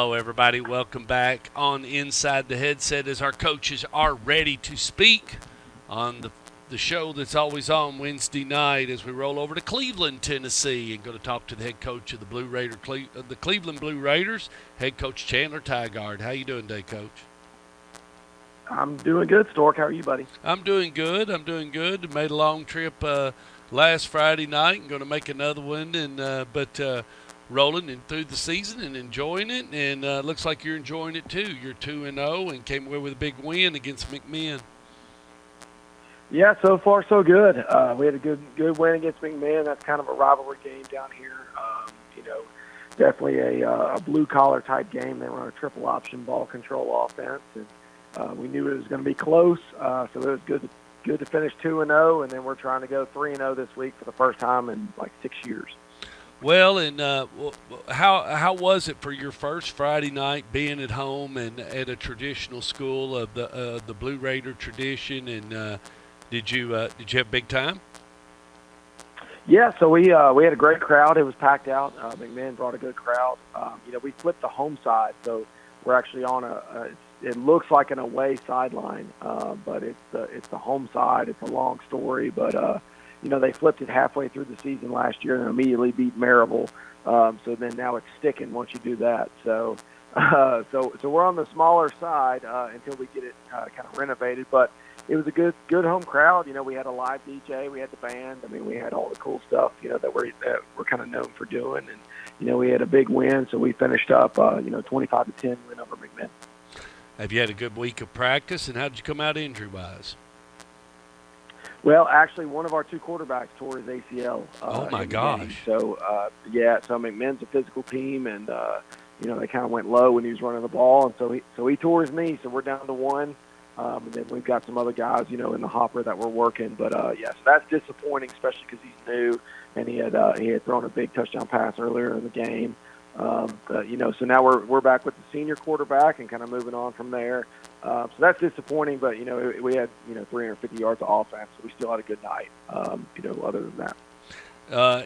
Hello, everybody. Welcome back on Inside the Headset as our coaches are ready to speak on the show that's always on Wednesday night as we roll over to Cleveland, Tennessee, and going to talk to the head coach of the Cleveland Blue Raiders, head coach Chandler Tygard. How you doing today, Coach? I'm doing good, Stork. How are you, buddy? I'm doing good. Made a long trip last Friday night and going to make another one, but rolling and through the season and enjoying it. And looks like you're enjoying it too. You're 2-0 and came away with a big win against McMinn. Yeah, so far so good. We had a good win against McMahon. That's kind of a rivalry game down here. Definitely a blue collar type game. They run a triple option ball control offense, and we knew it was going to be close. So it was good to finish 2-0, and then we're trying to go 3-0 this week for the first time in like 6 years. Well, and how was it for your first Friday night being at home and at a traditional school of the Blue Raider tradition? And did you have a big time? Yeah, so we had a great crowd. It was packed out. McMahon brought a good crowd. We flipped the home side, so we're actually on it looks like an away sideline, but it's the home side. It's a long story, but they flipped it halfway through the season last year and immediately beat Maryville. So then now it's sticking once you do that. So we're on the smaller side until we get it kind of renovated. But it was a good home crowd. We had a live DJ, we had the band. I mean, we had all the cool stuff that we're kind of known for doing. And we had a big win, so we finished up 25-10 win over McMinn. Have you had a good week of practice, and how did you come out injury-wise? Well, actually, one of our two quarterbacks tore his ACL. Oh my gosh! So so McMinn's a physical team, and they kind of went low when he was running the ball, and so he tore his knee. So we're down to one, and then we've got some other guys, in the hopper that we're working. But so that's disappointing, especially because he's new, and he had thrown a big touchdown pass earlier in the game. So now we're back with the senior quarterback and kind of moving on from there. So that's disappointing, but we had 350 yards of offense, so we still had a good night. Other than that.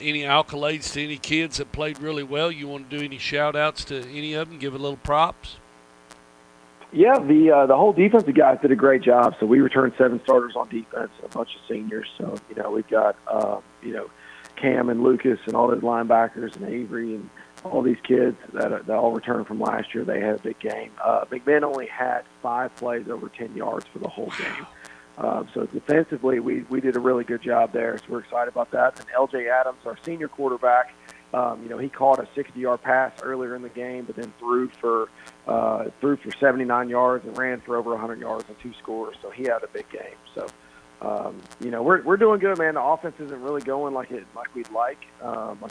Any accolades to any kids that played really well? You want to do any shout outs to any of them? Give a little props. Yeah, the whole defensive guys did a great job. So we returned 7 starters on defense, and a bunch of seniors. So we've got Cam and Lucas and all those linebackers and Avery and all these kids that all returned from last year. They had a big game. McMahon only had 5 plays over 10 yards for the whole game. So defensively, we did a really good job there. So we're excited about that. And L.J. Adams, our senior quarterback, he caught a 60-yard pass earlier in the game, but then threw for 79 yards and ran for over 100 yards and 2 scores. So he had a big game. So we're doing good, man. The offense isn't really going like we'd like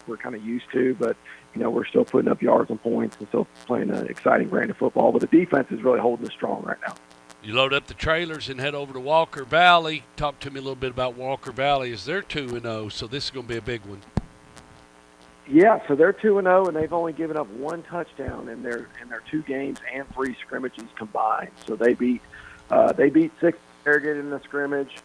we're kind of used to, but we're still putting up yards and points and still playing an exciting brand of football. But the defense is really holding us strong right now. You load up the trailers and head over to Walker Valley. Talk to me a little bit about Walker Valley. As they're 2-0, so this is going to be a big one. Yeah, so they're 2-0, and they've only given up 1 touchdown in their 2 games and 3 scrimmages combined. So they beat 6 Farragut in the scrimmage.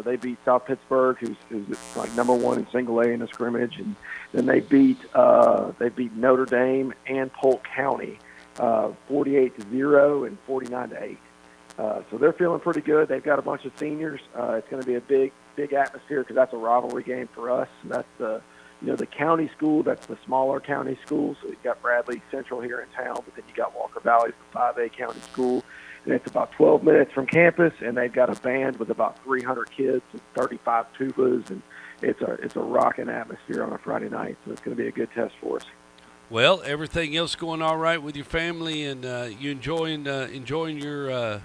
They beat South Pittsburgh, who's like number 1 in single A in the scrimmage, and then they beat Notre Dame and Polk County 48-0 and 49-8. So they're feeling pretty good. They've got a bunch of seniors. It's going to be a big atmosphere because that's a rivalry game for us. That's the county school. That's the smaller county school. So you've got Bradley Central here in town, but then you got Walker Valley, the 5A county school. And it's about 12 minutes from campus, and they've got a band with about 300 kids and 35 tubas, and it's a rocking atmosphere on a Friday night. So it's going to be a good test for us. Well, everything else going all right with your family, and you enjoying your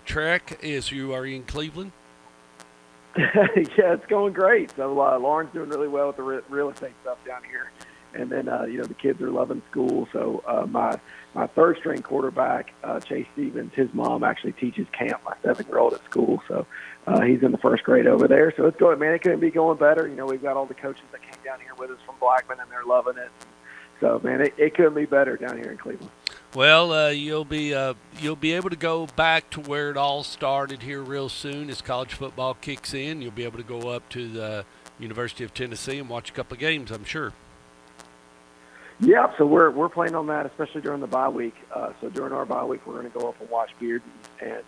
trek as you are in Cleveland? Yeah, it's going great. So Lauren's doing really well with the real estate stuff down here, and then the kids are loving school. So my third string quarterback, Chase Stevens, his mom actually teaches camp, my 7-year-old at school. So he's in the first grade over there. So it's going, man. It couldn't be going better. We've got all the coaches that came down here with us from Blackman, and they're loving it. So, man, it couldn't be better down here in Cleveland. Well, you'll be able to go back to where it all started here real soon as college football kicks in. You'll be able to go up to the University of Tennessee and watch a couple of games, I'm sure. Yeah, so we're playing on that, especially during the bye week. So during our bye week, we're going to go up and watch Bearden and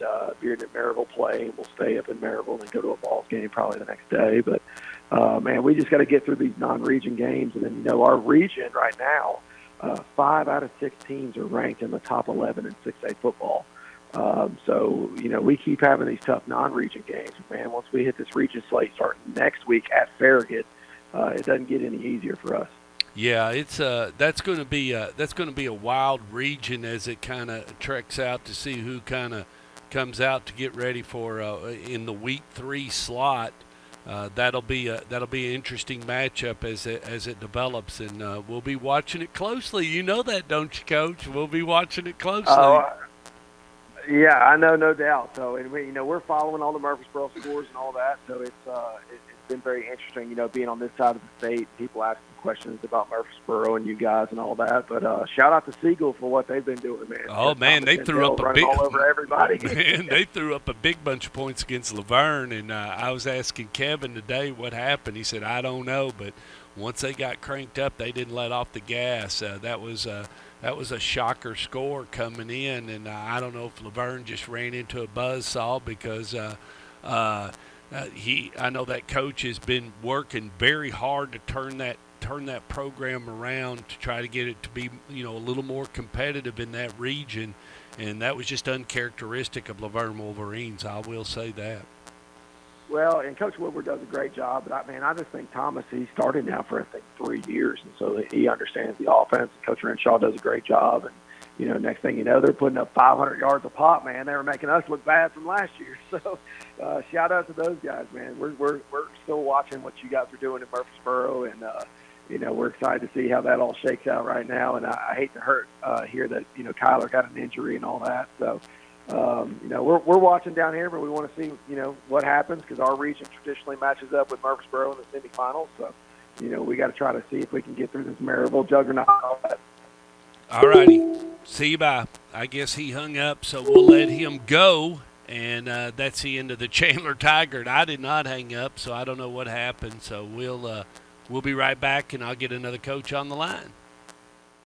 Maryville play, and we'll stay up in Maryville and go to a Vols game probably the next day. But man, we just got to get through these non-region games, and then our region right now, 5 out of 6 teams are ranked in the top 11 in 6A football. So we keep having these tough non-region games. Man, once we hit this region slate starting next week at Farragut, it doesn't get any easier for us. Yeah, it's that's going to be a wild region as it kind of treks out to see who kind of comes out to get ready for in the week 3 slot. That'll be an interesting matchup as it develops, and we'll be watching it closely. You know that, don't you, Coach? We'll be watching it closely. Yeah, I know, no doubt. So, and we're following all the Murfreesboro scores and all that. So it's been very interesting, being on this side of the state. People asking questions about Murfreesboro and you guys and all that. But shout out to Siegel for what they've been doing, man. Oh man, they threw up a big all over everybody. Man, they threw up a big bunch of points against Laverne, and I was asking Kevin today what happened. He said I don't know, but once they got cranked up, they didn't let off the gas. That was a shocker score coming in, and I don't know if Laverne just ran into a buzzsaw because I know that coach has been working very hard to turn that program around to try to get it to be a little more competitive in that region, and that was just uncharacteristic of Laverne Wolverines. I will say that. Well, and Coach Woodward does a great job, but I just think Thomas, he started now for, 3 years, and so he understands the offense. Coach Renshaw does a great job, and, next thing you know, they're putting up 500 yards a pop, man. They were making us look bad from last year. So shout out to those guys, man. We're still watching what you guys are doing in Murfreesboro, and, we're excited to see how that all shakes out right now. And I hate to hear that, Kyler got an injury and all that. So, we're watching down here, but we want to see, what happens because our region traditionally matches up with Murfreesboro in the semifinals. So, we got to try to see if we can get through this Maryville juggernaut and all that. All righty. See you bye. I guess he hung up, so we'll let him go. And that's the end of the Chandler Tygard. I did not hang up, so I don't know what happened. So we'll be right back, and I'll get another coach on the line.